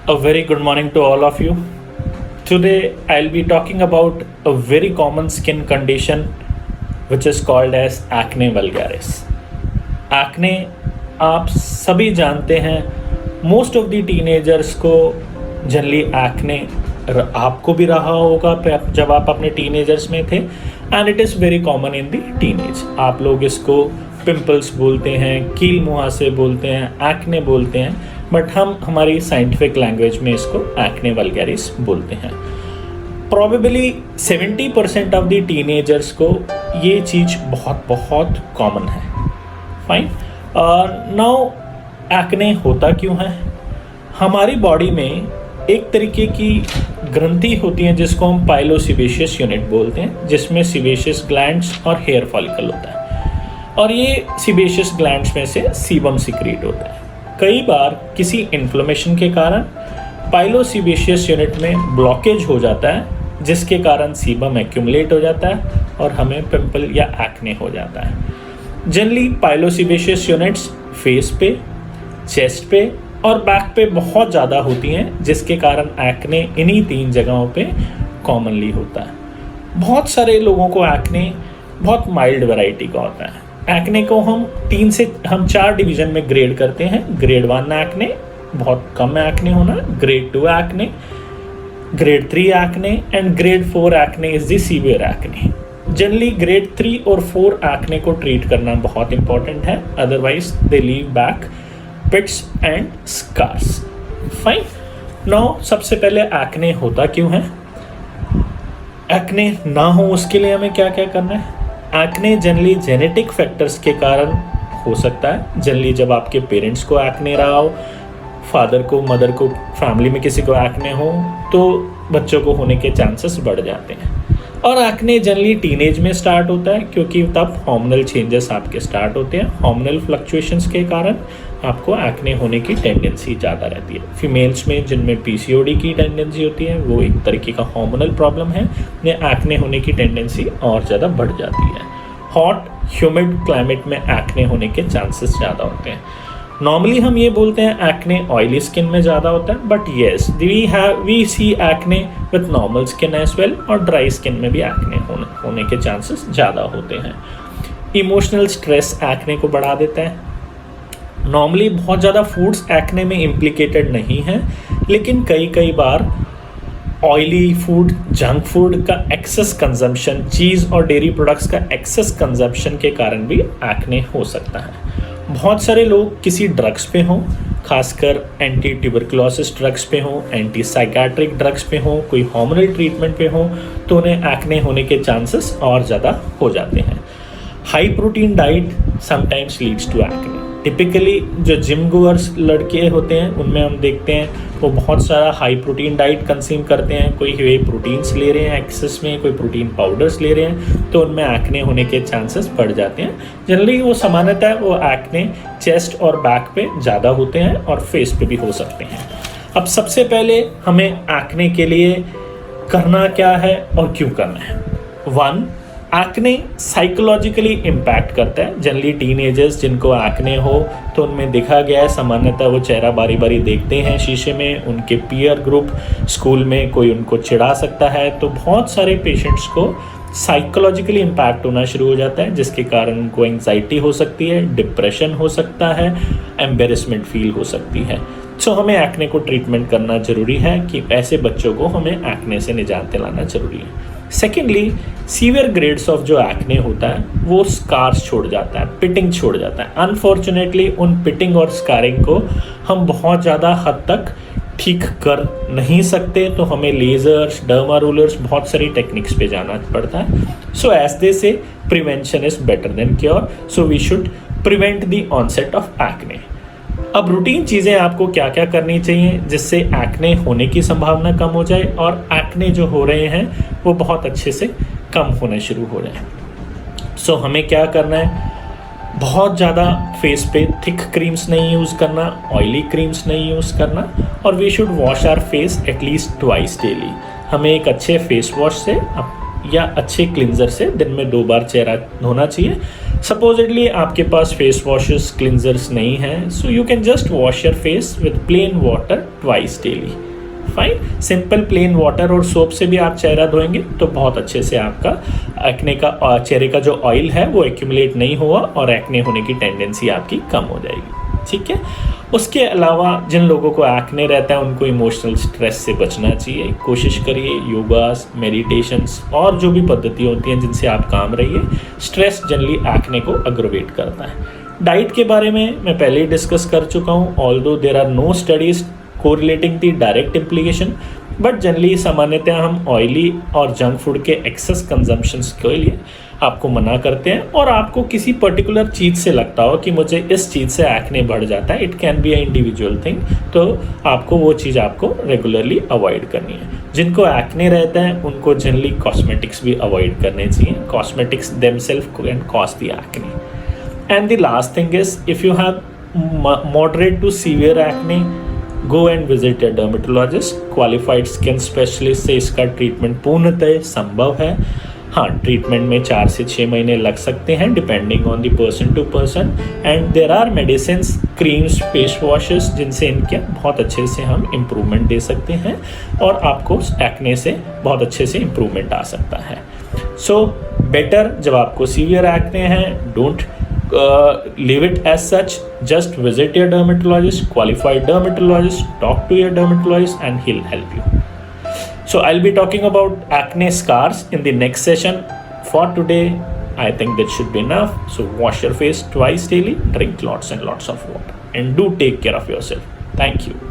A very good morning to all of you. Today I'll be talking about a very common skin condition which is called as acne vulgaris. Acne आप सभी जानते हैं, most of the teenagers को generally acne आपको भी रहा होगा जब आप अपने टीनेजर्स में थे, and it is very common in the teenage. आप लोग इसको पिंपल्स बोलते हैं, कील मुहासे बोलते हैं, एक्ने बोलते हैं, बट हम हमारी साइंटिफिक लैंग्वेज में इसको एक्ने वल्गैरिस बोलते हैं. प्रॉबेबली 70% ऑफ द टीनेजर्स को ये चीज़ बहुत बहुत कॉमन है. फाइन. नाउ एक्ने होता क्यों है? हमारी बॉडी में एक तरीके की ग्रंथि होती है जिसको हम पाइलोसिबेशियस यूनिट बोलते हैं, जिसमें सिबेशियस ग्लैंड्स और हेयर फॉलिकल होता है, और ये सिबेशियस ग्लैंड्स में से सीबम सिक्रीट होता है. कई बार किसी इन्फ्लेमेशन के कारण पाइलोसिबेशियस यूनिट में ब्लॉकेज हो जाता है, जिसके कारण सीबम एक्यूमुलेट हो जाता है और हमें पिंपल या एक्ने हो जाता है. जनरली पाइलोसिबेशियस यूनिट्स फेस पे, चेस्ट पे और बैक पे बहुत ज़्यादा होती हैं, जिसके कारण एक्ने इन्हीं 3 जगहों पे कॉमनली होता है. बहुत सारे लोगों को एक्ने बहुत माइल्ड वैरायटी का होता है. एक्ने को हम 4 डिवीज़न में ग्रेड करते हैं. ग्रेड 1 एक्ने, बहुत कम एक्ने होना. Grade 2 acne, grade 3 acne and grade 4 acne is the severe acne. Generally grade 3 और 4 एक्ने को ट्रीट करना बहुत इंपॉर्टेंट है, otherwise they leave back pits and scars. Fine. Now सबसे पहले एक्ने होता क्यों है? एक्ने ना हो उसके लिए हमें क्या क्या करना है? एक्ने जनरली जेनेटिक फैक्टर्स के कारण हो सकता है. जनरली जब आपके पेरेंट्स को एक्ने रहा हो, फादर को, मदर को, फैमिली में किसी को एक्ने हो, तो बच्चों को होने के चांसेस बढ़ जाते हैं. और एक्ने जनरली टीनेज में स्टार्ट होता है, क्योंकि तब हार्मोनल चेंजेस आपके स्टार्ट होते हैं. हार्मोनल फ्लक्चुएशंस के कारण आपको एक्ने होने की टेंडेंसी ज़्यादा रहती है. फीमेल्स में जिनमें पीसीओडी की टेंडेंसी होती है, वो एक तरीके का हार्मोनल प्रॉब्लम है, उन्हें एक्ने होने की टेंडेंसी और ज़्यादा बढ़ जाती है. हॉट ह्यूमिड क्लाइमेट में एक्ने होने के चांसेस ज़्यादा होते हैं. नॉर्मली हम ये बोलते हैं एक्ने ऑयली स्किन में ज़्यादा होता है, but yes we see acne with normal skin as well, और ड्राई स्किन में भी एक्ने होने के चांसेस ज़्यादा होते हैं. इमोशनल स्ट्रेस एक्ने को बढ़ा देता है. नॉर्मली बहुत ज़्यादा फूड्स एक्ने में इम्प्लिकेटेड नहीं हैं, लेकिन कई बार ऑयली फूड, जंक फूड का एक्सेस कंजम्पशन, चीज़ और डेयरी प्रोडक्ट्स का एक्सेस कंजम्पशन के कारण भी एक्ने हो सकता है. बहुत सारे लोग किसी ड्रग्स पे हों, खासकर एंटी ट्यूबरकुलोसिस ड्रग्स पे हों, एंटी साइकेट्रिक ड्रग्स पे हों, कोई हार्मोनल ट्रीटमेंट पे हों, तो उन्हें एक्ने होने के चांसेस और ज़्यादा हो जाते हैं. High protein diet sometimes leads to acne. Typically जो जिम गोअर्स लड़के होते हैं, उनमें हम देखते हैं वो बहुत सारा हाई प्रोटीन डाइट कंज्यूम करते हैं. कोई वे प्रोटीन्स ले रहे हैं एक्सेस में, कोई प्रोटीन पाउडर्स ले रहे हैं, तो उनमें एक्ने होने के चांसेस बढ़ जाते हैं. जनरली वो सामान्यतः वो एक्ने चेस्ट और बैक पे ज़्यादा होते हैं और फेस पे भी हो सकते हैं. अब सबसे पहले हमें एक्ने के लिए करना क्या है और क्यों करना है? 1, एक्ने साइकोलॉजिकली इम्पैक्ट करता है. जनरली टीनेजर्स जिनको एक्ने हो, तो उनमें देखा गया है सामान्यतः वो चेहरा बारी बारी देखते हैं शीशे में. उनके पीयर ग्रुप, स्कूल में कोई उनको चिढ़ा सकता है, तो बहुत सारे पेशेंट्स को साइकोलॉजिकली इम्पैक्ट होना शुरू हो जाता है, जिसके कारण उनको एंग्जाइटी हो सकती है, डिप्रेशन हो सकता है, एम्बेरसमेंट फील हो सकती है. सो हमें एक्ने को ट्रीटमेंट करना ज़रूरी है कि ऐसे बच्चों को हमें एक्ने से निजात दिलाना ज़रूरी है. सेकेंडली, सीवियर ग्रेड्स ऑफ जो एक्ने होता है वो स्कार्स छोड़ जाता है, पिटिंग छोड़ जाता है. अनफॉर्चुनेटली उन पिटिंग और स्कारिंग को हम बहुत ज़्यादा हद तक ठीक कर नहीं सकते, तो हमें लेज़र्स, डर्मा रोलर्स, बहुत सारी टेक्निक्स पे जाना पड़ता है. सो as they say prevention is better than cure, so we should prevent the onset of acne. अब रूटीन चीज़ें आपको क्या क्या करनी चाहिए जिससे एक्ने होने की संभावना कम हो जाए और एक्ने जो हो रहे हैं वो बहुत अच्छे से कम होने शुरू हो जाए. सो हमें क्या करना है? बहुत ज़्यादा फेस पे थिक क्रीम्स नहीं यूज़ करना, ऑयली क्रीम्स नहीं यूज़ करना, और we should wash our face at least twice daily. हमें एक अच्छे फेस वॉश से या अच्छे क्लिनजर से दिन में 2 बार चेहरा धोना चाहिए. सपोजिटली आपके पास फेस वॉशेस क्लिनजर्स नहीं है, so you can just wash your face with plain water twice daily. Fine, simple plain water और सोप से भी आप चेहरा धोएंगे तो बहुत अच्छे से आपका एक्ने का चेहरे का जो ऑयल है वो एक्यूमुलेट नहीं हुआ और एक्ने होने की टेंडेंसी आपकी कम हो जाएगी। ठीक है। उसके अलावा जिन लोगों को एक्ने रहता है उनको इमोशनल स्ट्रेस से बचना चाहिए। कोशिश करिए योगास, मेडिटेशंस और जो भी पद्धति होती हैं जिनसे आप काम रहिए। स्ट्रेस जनरली एक्ने को अग्रवेट करता है। डाइट के बारे में मैं पहले ही डिस्कस कर चुका हूँ, although there are no studies correlating the direct implication, but generally सामान्यतः हम ऑयली और जंक फूड के एक्सेस कंजम्पशंस के लिए आपको मना करते हैं। और आपको किसी पर्टिकुलर चीज़ से लगता हो कि मुझे इस चीज़ से एक्ने बढ़ जाता है, it can be a individual thing, तो आपको वो चीज़ आपको रेगुलरली अवॉइड करनी है। जिनको एक्ने रहता है उनको जनरली कॉस्मेटिक्स भी अवॉइड करने चाहिए। Cosmetics themselves can cause the acne. And the last thing is, if you have moderate to severe acne, go and visit a dermatologist, qualified skin specialist से इसका ट्रीटमेंट पूर्णतः संभव है। हाँ, ट्रीटमेंट में 4 से 6 महीने लग सकते हैं depending on the person to person. And there are medicine, creams, face washes जिनसे इनके बहुत अच्छे से हम इम्प्रूवमेंट दे सकते हैं और आपको एक्ने से बहुत अच्छे से इम्प्रूवमेंट आ सकता है। सो बेटर, जब आपको सीवियर एक्ने हैं, don't leave it as such, just visit your dermatologist, qualified dermatologist, talk to your dermatologist and he'll help you. So I'll be talking about acne scars in the next session. For today, I think that should be enough. So wash your face twice daily, drink lots and lots of water, and do take care of yourself. Thank you.